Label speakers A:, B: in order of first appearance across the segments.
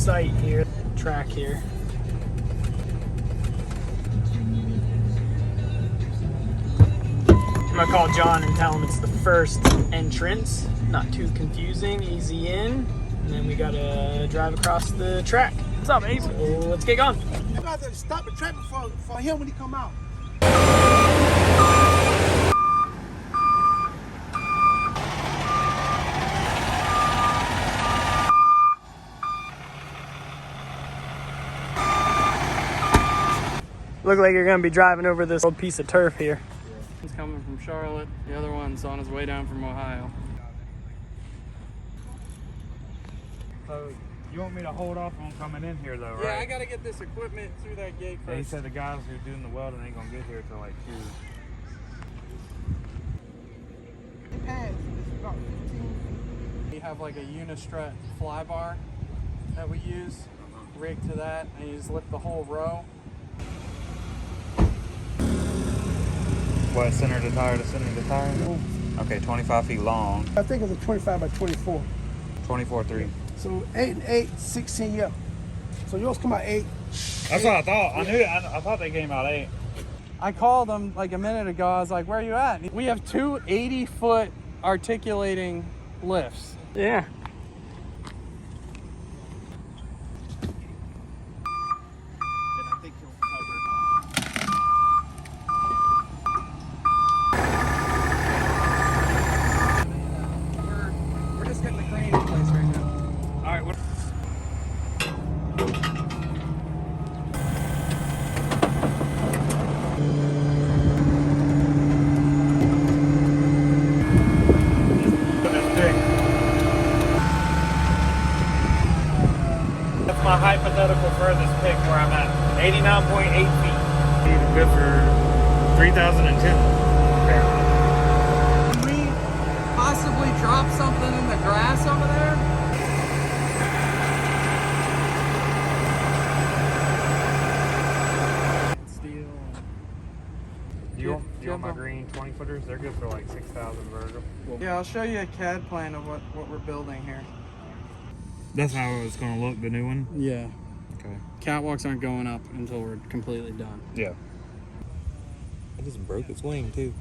A: site here, track here. I'm gonna call John and tell him it's the first entrance. Not too confusing, easy in. And then we gotta drive across the track. What's up, Abe? So let's get going.
B: You guys have to stop the traffic for him when he come out.
A: Look like you're gonna be driving over this old piece of turf here.
C: He's coming from Charlotte. The other one's on his way down from Ohio.
D: So you want me to hold off on coming in here though, right?
C: Yeah, I gotta get this equipment through that gate first.
D: Yeah, he said the guys who are doing the welding ain't gonna get here till like 2.
C: We have like a unistrut fly bar that we use, rigged to that, and you just lift the whole row.
D: What, center to tire to center to tire? Okay, 25 feet long.
B: I think it's a 25 by 24.
D: 24.3.
B: So 8 and 8, 16, yeah. So yours come out 8.
D: That's what I thought. I knew. I thought they came out 8.
C: I called him like a minute ago. I was like, where are you at? We have two 80-foot articulating lifts.
A: Yeah.
D: My hypothetical furthest pick where I'm at, 89.8 feet. Good for 3010.
C: Can we possibly drop something in the grass over there? Steel.
D: You want my green 20 footers? They're good for like 6,000 vertical.
C: Yeah, I'll show you a CAD plan of what we're building here.
D: That's how it's gonna look, the new one?
C: Yeah.
D: Okay.
C: Catwalks aren't going up until we're completely done.
D: Yeah.
E: It just broke its wing too.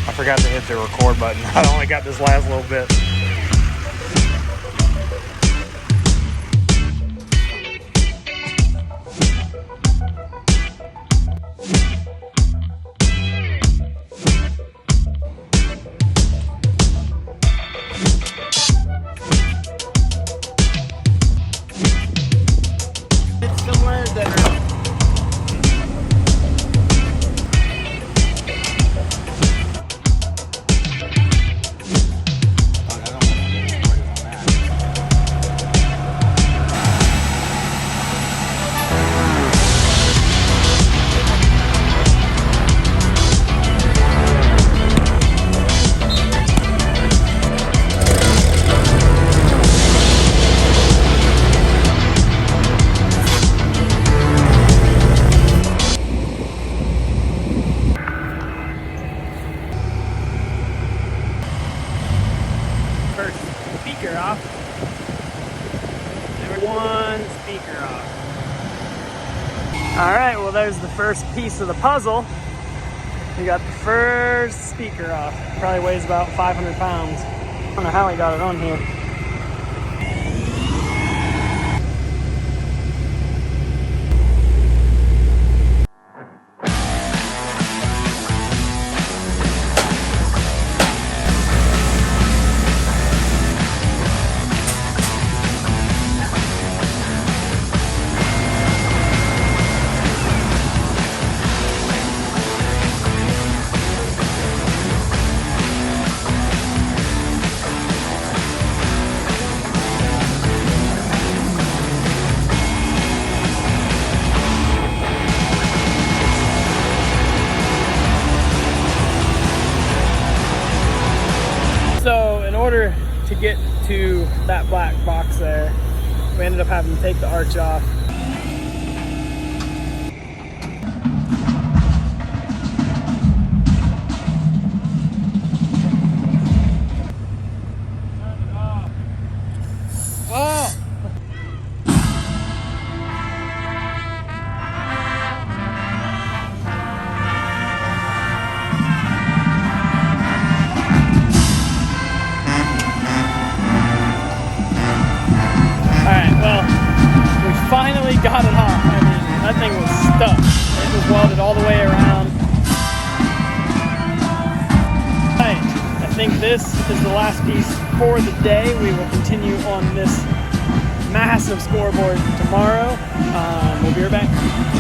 D: I forgot to hit the record button. I only got this last little bit.
A: Off. Number 1 speaker off. All right, well there's the first piece of the puzzle. We got the first speaker off. Probably weighs about 500 pounds. I don't know how he got it on here. So in order to get to that black box there, we ended up having to take the arch off. this is the last piece for the day. We will continue on this massive scoreboard tomorrow. We'll be right back.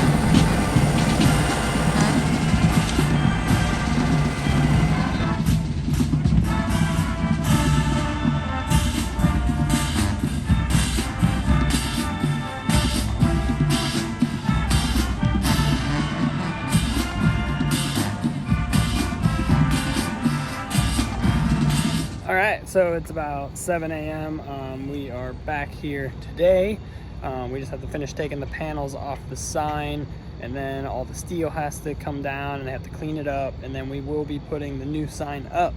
A: All right, so it's about 7 a.m. We are back here today. We just have to finish taking the panels off the sign, and then all the steel has to come down and they have to clean it up, and then we will be putting the new sign up.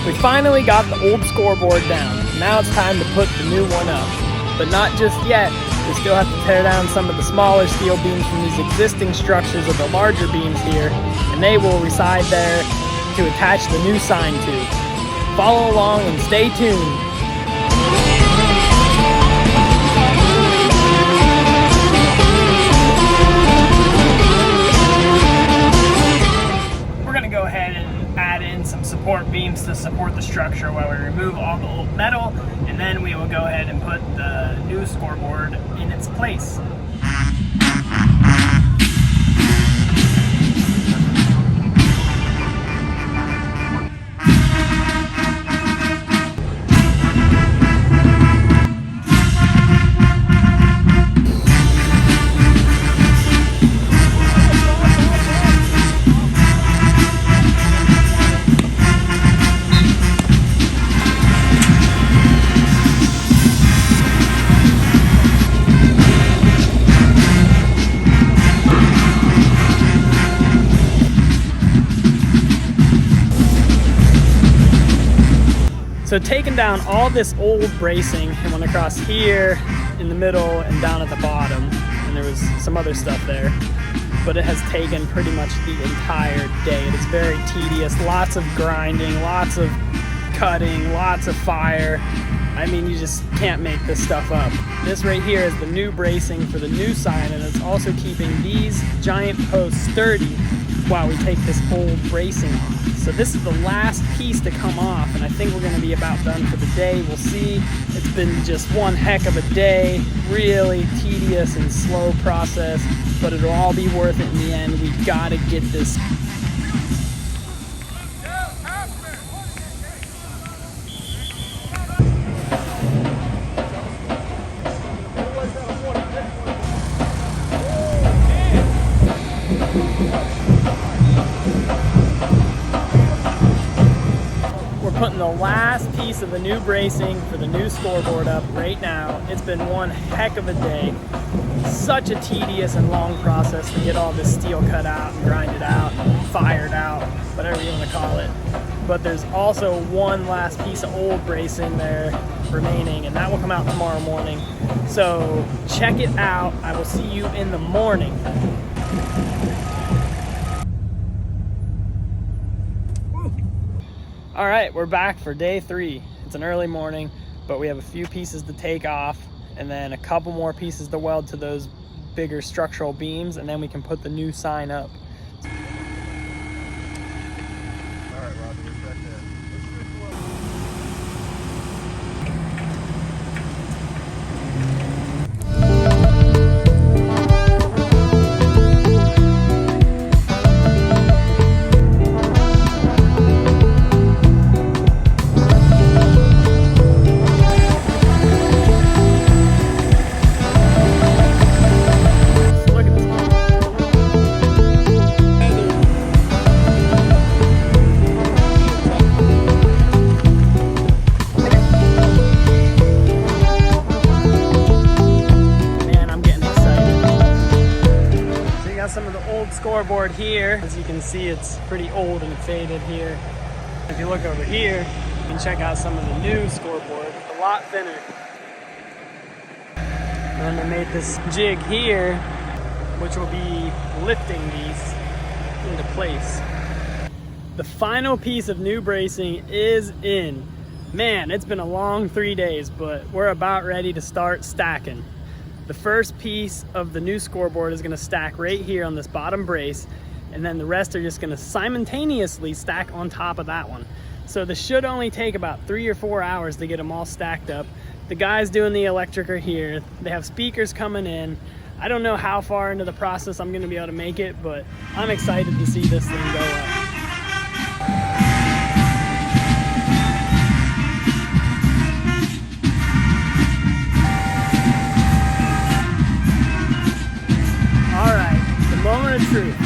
A: We finally got the old scoreboard down. Now it's time to put the new one up. But not just yet. We still have to tear down some of the smaller steel beams from these existing structures of the larger beams here, and they will reside there to attach the new sign to. Follow along and stay tuned. We're gonna go ahead and add in some support beams to support the structure while we remove all the old metal, and then we will go ahead and put the new scoreboard in its place. So taking down all this old bracing, and went across here in the middle and down at the bottom, and there was some other stuff there, but it has taken pretty much the entire day. It is very tedious, lots of grinding, lots of cutting, lots of fire. I mean, you just can't make this stuff up. This right here is the new bracing for the new sign, and it's also keeping these giant posts sturdy while we take this old bracing off. So this is the last piece to come off, and I think we're gonna be about done for the day. We'll see. It's been just one heck of a day, really tedious and slow process, but it'll all be worth it in the end. We've gotta get this. Putting the last piece of the new bracing for the new scoreboard up right now. It's been one heck of a day. Such a tedious and long process to get all this steel cut out and grinded out, fired out, whatever you want to call it. but there's also one last piece of old bracing there remaining, and that will come out tomorrow morning. So check it out. I will see you in the morning. All right, we're back for day 3. It's an early morning, but we have a few pieces to take off and then a couple more pieces to weld to those bigger structural beams, and then we can put the new sign up. Some of the old scoreboard here. As you can see, it's pretty old and faded here. If you look over here, you can check out some of the new scoreboard. It's a lot thinner. And then they made this jig here, which will be lifting these into place. The final piece of new bracing is in. Man, it's been a long 3 days, but we're about ready to start stacking. The first piece of the new scoreboard is gonna stack right here on this bottom brace, and then the rest are just gonna simultaneously stack on top of that one. So this should only take about 3 or 4 hours to get them all stacked up. The guys doing the electric are here. They have speakers coming in. I don't know how far into the process I'm gonna be able to make it, but I'm excited to see this thing go up. Moment of truth.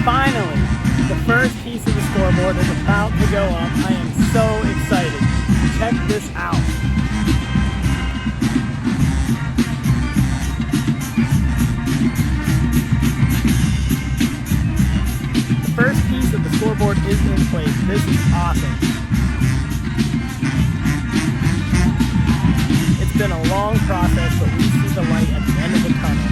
A: Finally, the first piece of the scoreboard is about to go up. I am so excited. Check this out. The first piece of the scoreboard is in place. This is awesome. It's been a long process, but we see the light at the end of the tunnel.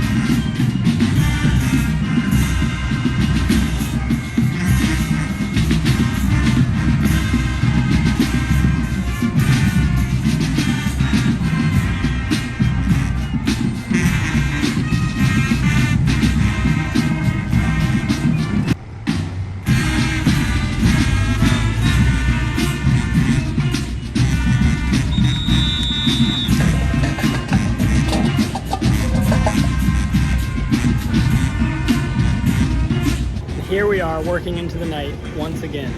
A: Here we are working into the night once again.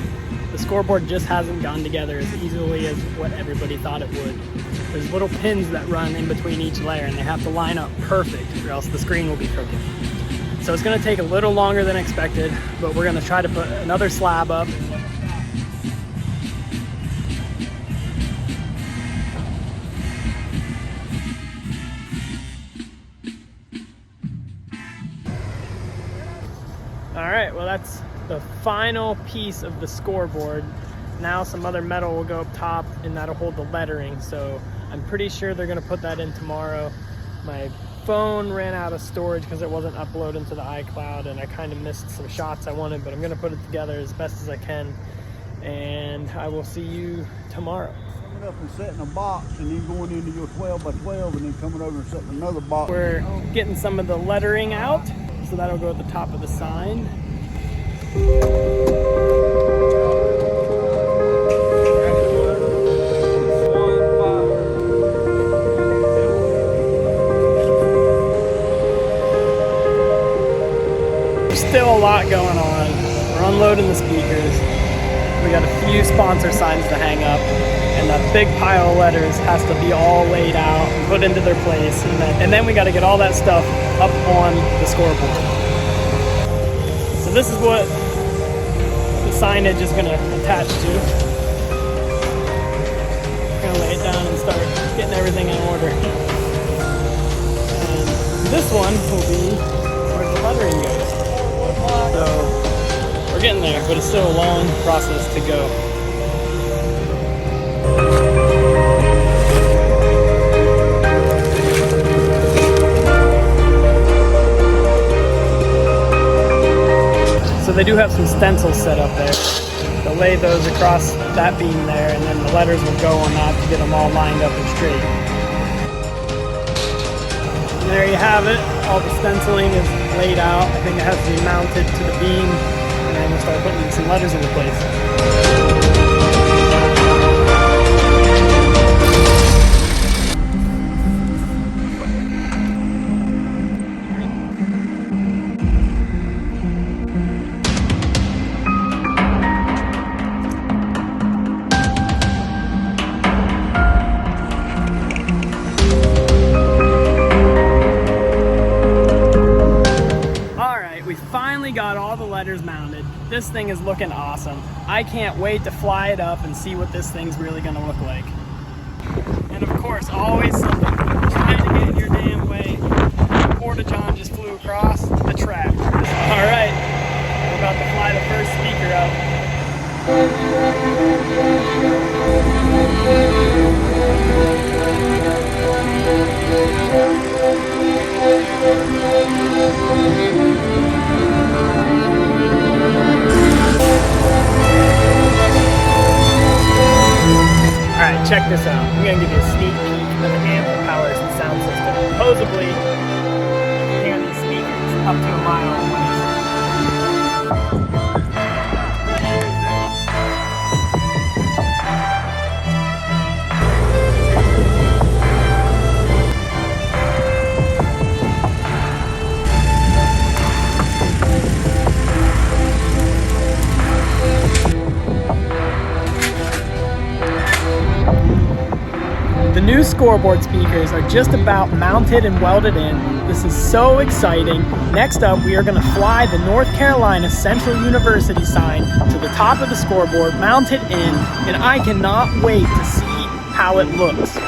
A: The scoreboard just hasn't gone together as easily as what everybody thought it would. There's little pins that run in between each layer and they have to line up perfect or else the screen will be crooked. So it's gonna take a little longer than expected, but we're gonna try to put another slab up. All right, well that's the final piece of the scoreboard. Now some other metal will go up top and that'll hold the lettering. So I'm pretty sure they're gonna put that in tomorrow. My phone ran out of storage because it wasn't uploading to the iCloud and I kind of missed some shots I wanted, but I'm gonna put it together as best as I can. And I will see you tomorrow.
B: Coming up and setting a box and then going into your 12 by 12 and then coming over and setting another box.
A: We're getting some of the lettering out. So that'll go at the top of the sign. There's still a lot going on. We're unloading the speakers. We got a few sponsor signs to hang up, and that big pile of letters has to be all laid out and put into their place, and then we got to get all that stuff up on the scoreboard. So this is what the signage is going to attach to. We're going to lay it down and start getting everything in order. And this one will be where the lettering goes. So we're getting there, but it's still a long process to go. do have some stencils set up there. They'll lay those across that beam there, and then the letters will go on that to get them all lined up and straight. And there you have it. All the stenciling is laid out. I think it has to be mounted to the beam, and then we'll start putting some letters into place. Got all the letters mounted. This thing is looking awesome. I can't wait to fly it up and see what this thing's really gonna look like. And of course, always something trying to get in your damn way. Porta-John just flew across the track. All right, we're about to fly the first speaker out. Alright, check this out. I'm going to give you a sneak peek of the amp powers and sound system. Supposedly, you can hear these speakers up to a mile away. The new scoreboard speakers are just about mounted and welded in. This is so exciting. Next up, we are going to fly the North Carolina Central University sign to the top of the scoreboard, mounted in, and I cannot wait to see how it looks.
D: Off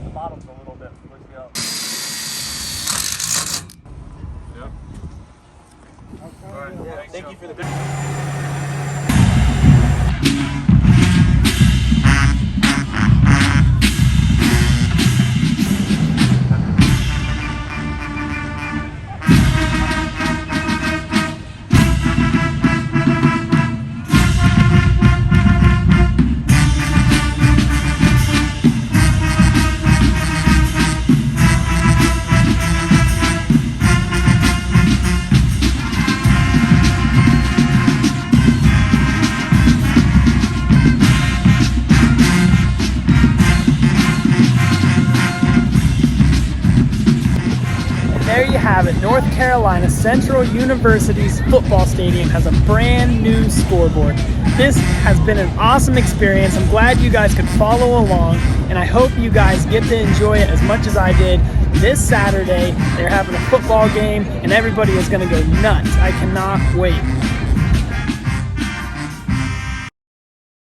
D: the bottoms a little bit. Let's go. Yep. All right. Yeah, thank you for the.
A: There you have it. North Carolina Central University's football stadium has a brand new scoreboard. This has been an awesome experience. I'm glad you guys could follow along, and I hope you guys get to enjoy it as much as I did. This Saturday, they're having a football game, and everybody is going to go nuts. I cannot wait.